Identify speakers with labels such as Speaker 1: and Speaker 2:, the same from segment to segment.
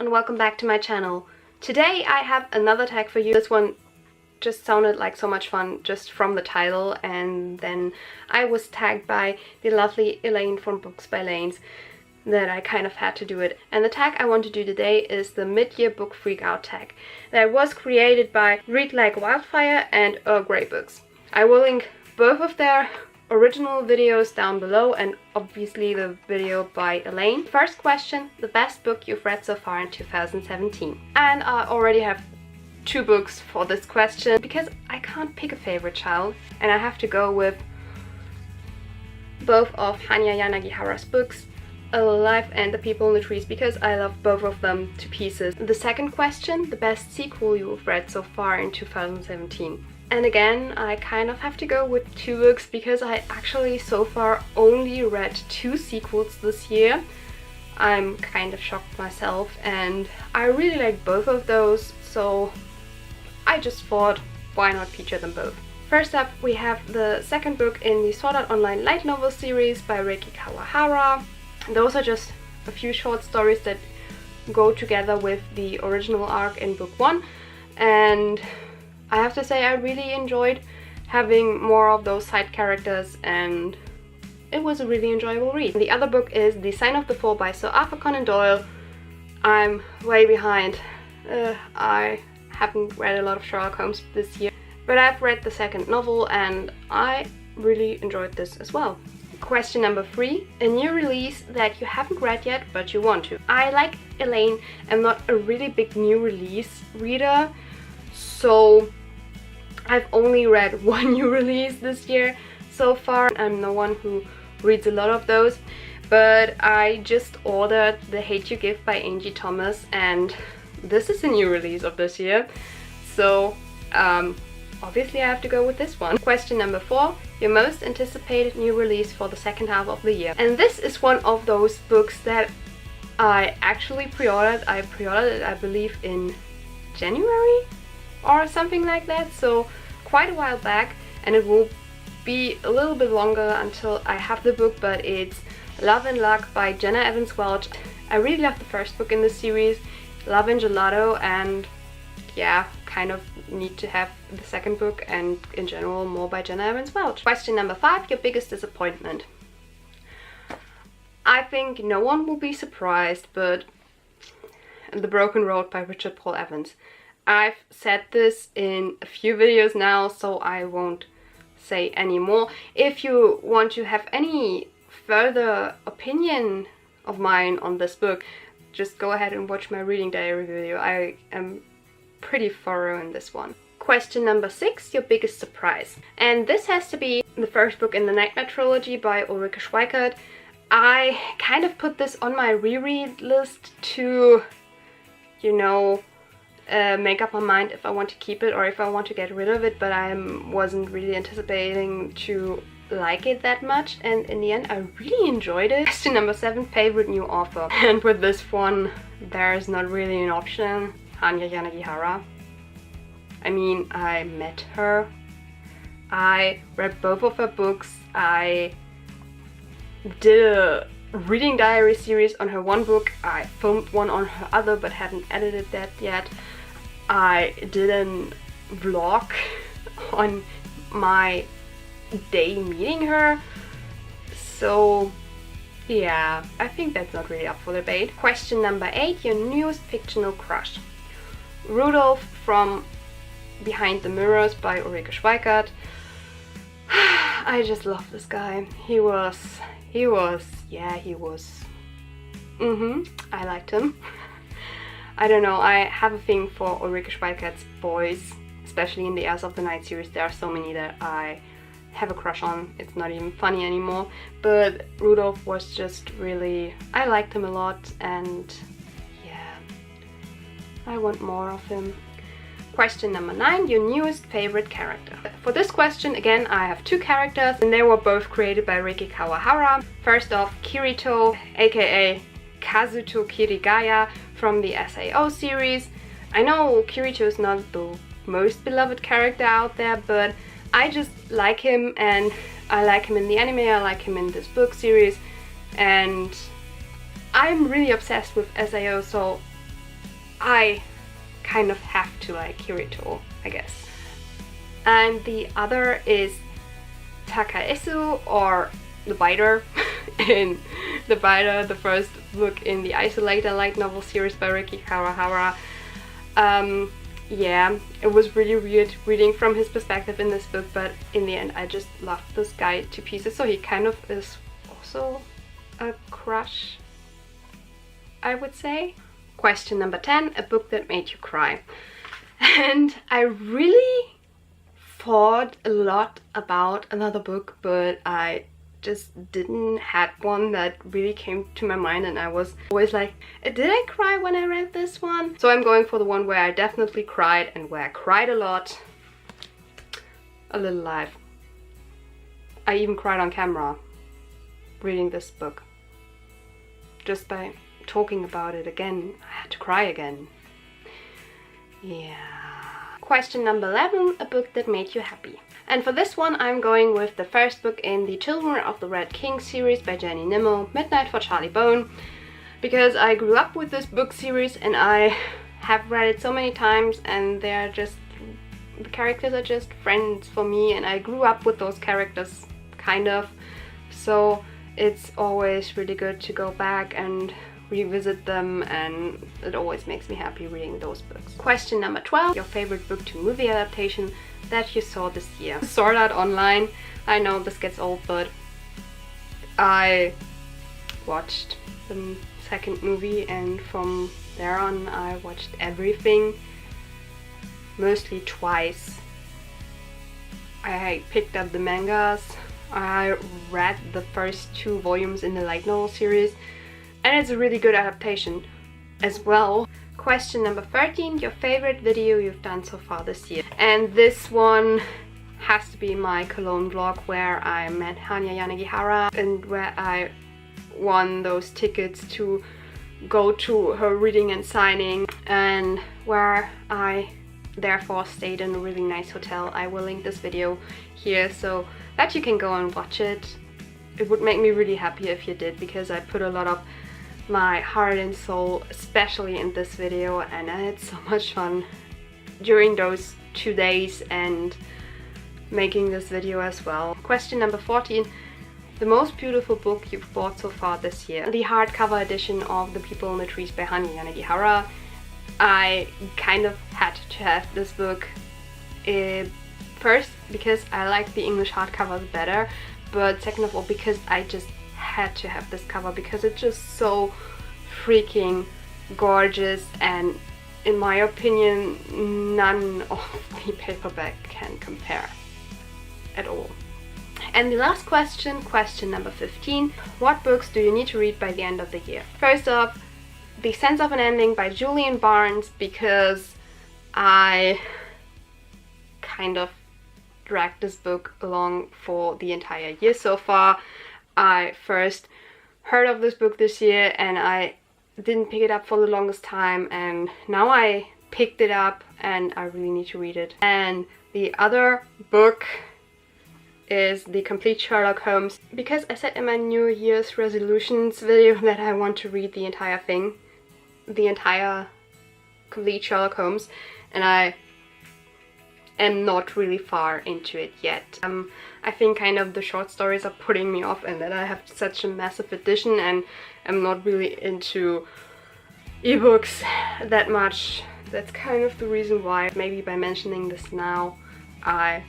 Speaker 1: and welcome back to my channel. Today I have another tag for you. This one just sounded like so much fun just from the title, and then I was tagged by the lovely Elaine from Books by Lanes that I kind of had to do it. And the tag I want to do today is the mid-year book freakout tag that was created by Read Like Wildfire and Earl Grey Books. I will link both of their original videos down below and obviously the video by Elaine. First question, the best book you've read so far in 2017. And I already have two books for this question because I can't pick a favorite child and I have to go with both of Hanya Yanagihara's books, Allerlei and The People in the Trees, because I love both of them to pieces. The second question, the best sequel you've read so far in 2017. And again, I kind of have to go with two books because I actually so far only read two sequels this year. I'm kind of shocked myself and I really like both of those, so I just thought, why not feature them both? First up, we have the second book in the Sword Art Online light novel series by Reiki Kawahara. Those are just a few short stories that go together with the original arc in book one, and I have to say I really enjoyed having more of those side characters and it was a really enjoyable read. The other book is The Sign of the Four by Sir Arthur Conan Doyle. I'm way behind. I haven't read a lot of Sherlock Holmes this year, but I've read the second novel and I really enjoyed this as well. Question number 3, a new release that you haven't read yet but you want to. I, like Elaine, am not a really big new release reader, so I've only read one new release this year so far. I'm no one who reads a lot of those, but I just ordered The Hate You Give by Angie Thomas and this is a new release of this year, so obviously I have to go with this one. Question number 4, your most anticipated new release for the second half of the year. And this is one of those books that I actually pre-ordered. I pre-ordered it, I believe, in January or something like that, so quite a while back, and it will be a little bit longer until I have the book, but it's Love and Luck by Jenna Evans Welch. I really love the first book in the series, Love and Gelato, and yeah, kind of need to have the second book and in general more by Jenna Evans Welch. Question number 5, your biggest disappointment. I think no one will be surprised, but The Broken Road by Richard Paul Evans. I've said this in a few videos now, so I won't say any more. If you want to have any further opinion of mine on this book, just go ahead and watch my reading diary video. I am pretty thorough in this one. Question number 6, your biggest surprise. And this has to be the first book in the Nightmare trilogy by Ulrike Schweikert. I kind of put this on my reread list to, you know, make up my mind if I want to keep it or if I want to get rid of it, but I wasn't really anticipating to like it that much, and in the end I really enjoyed it. Question number 7, favorite new author. And with this one there is not really an option. Hanya Yanagihara. I mean, I met her, I read both of her books, I did a reading diary series on her one book, I filmed one on her other but haven't edited that yet. I did a vlog on my day meeting her, so yeah, I think that's not really up for debate. Question number 8, your newest fictional crush. Rudolph from Behind the Mirrors by Ulrike Schweikert. I just love this guy. He was, I liked him. I don't know, I have a thing for Ulrike Schweikert's boys, especially in the Heirs of the Night series. There are so many that I have a crush on. It's not even funny anymore, but Rudolph was just really, I liked him a lot, and yeah, I want more of him. Question number 9, your newest favorite character. For this question, again, I have two characters and they were both created by Reiki Kawahara. First off, Kirito, aka Kazuto Kirigaya from the SAO series. I know Kirito is not the most beloved character out there, but I just like him, and I like him in the anime, I like him in this book series, and I'm really obsessed with SAO, so I kind of have to like Kirito, I guess. And the other is Takaisu, or The Biter. In The Biter, the first book in the Isolator light novel series by Riki Kawahara. Yeah, it was really weird reading from his perspective in this book, but in the end I just loved this guy to pieces. So he kind of is also a crush, I would say. Question number 10, a book that made you cry. And I really thought a lot about another book, but I just didn't have one that really came to my mind, and I was always like, did I cry when I read this one? So I'm going for the one where I definitely cried, and where I cried a lot. Allerlei. I even cried on camera reading this book. Just by talking about it again, I had to cry again. Yeah. Question number 11, a book that made you happy. And for this one I'm going with the first book in the Children of the Red King series by Jenny Nimmo, Midnight for Charlie Bone, because I grew up with this book series and I have read it so many times, and they're just, the characters are just friends for me, and I grew up with those characters, kind of, so it's always really good to go back and revisit them, and it always makes me happy reading those books. Question number 12, your favorite book to movie adaptation that you saw this year. Sword Art Online. I know this gets old, but I watched the second movie, and from there on I watched everything, mostly twice. I picked up the mangas, I read the first 2 volumes in the light novel series, and it's a really good adaptation as well. Question number 13, your favorite video you've done so far this year. And this one has to be my Cologne vlog, where I met Hanya Yanagihara and where I won those tickets to go to her reading and signing, and where I therefore stayed in a really nice hotel. I will link this video here so that you can go and watch it. It would make me really happy if you did, because I put a lot of my heart and soul, especially in this video, and I had so much fun during those 2 days and making this video as well. Question number 14, the most beautiful book you've bought so far this year. The hardcover edition of The People in the Trees by Hanya Yanagihara. I kind of had to have this book first because I like the English hardcovers better, but second of all because I just had to have this cover because it's just so freaking gorgeous, and in my opinion none of the paperback can compare at all. And the last question, question number 15, what books do you need to read by the end of the year? First off, The Sense of an Ending by Julian Barnes, because I kind of dragged this book along for the entire year so far. I first heard of this book this year and I didn't pick it up for the longest time, and now I picked it up and I really need to read it. And the other book is The Complete Sherlock Holmes, because I said in my New Year's resolutions video that I want to read the entire thing, the entire Complete Sherlock Holmes, and I am not really far into it yet. I think kind of the short stories are putting me off, and that I have such a massive edition and I'm not really into ebooks that much. That's kind of the reason why, maybe by mentioning this now, I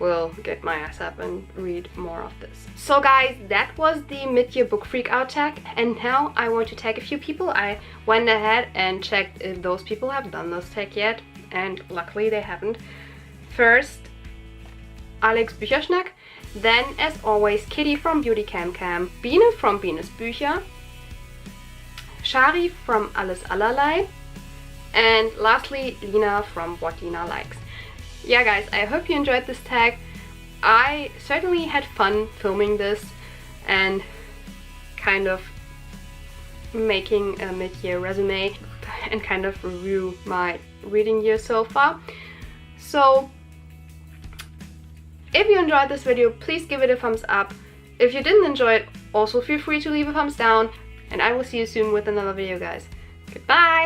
Speaker 1: will get my ass up and read more of this. So guys, that was the mid-year book freakout tag, and now I want to tag a few people. I went ahead and checked if those people have done this tag yet, and luckily they haven't. First, Alex Bücherschnack, then as always Kitty from Beauty Cam Cam, Biene from Bienes Bücher, Shari from Alles Allerlei, and lastly Lina from WhatLinaLikes. Yeah guys, I hope you enjoyed this tag. I certainly had fun filming this and kind of making a mid-year resume and kind of review my reading year so far. So if you enjoyed this video, please give it a thumbs up. If you didn't enjoy it, also feel free to leave a thumbs down, and I will see you soon with another video, guys. Goodbye!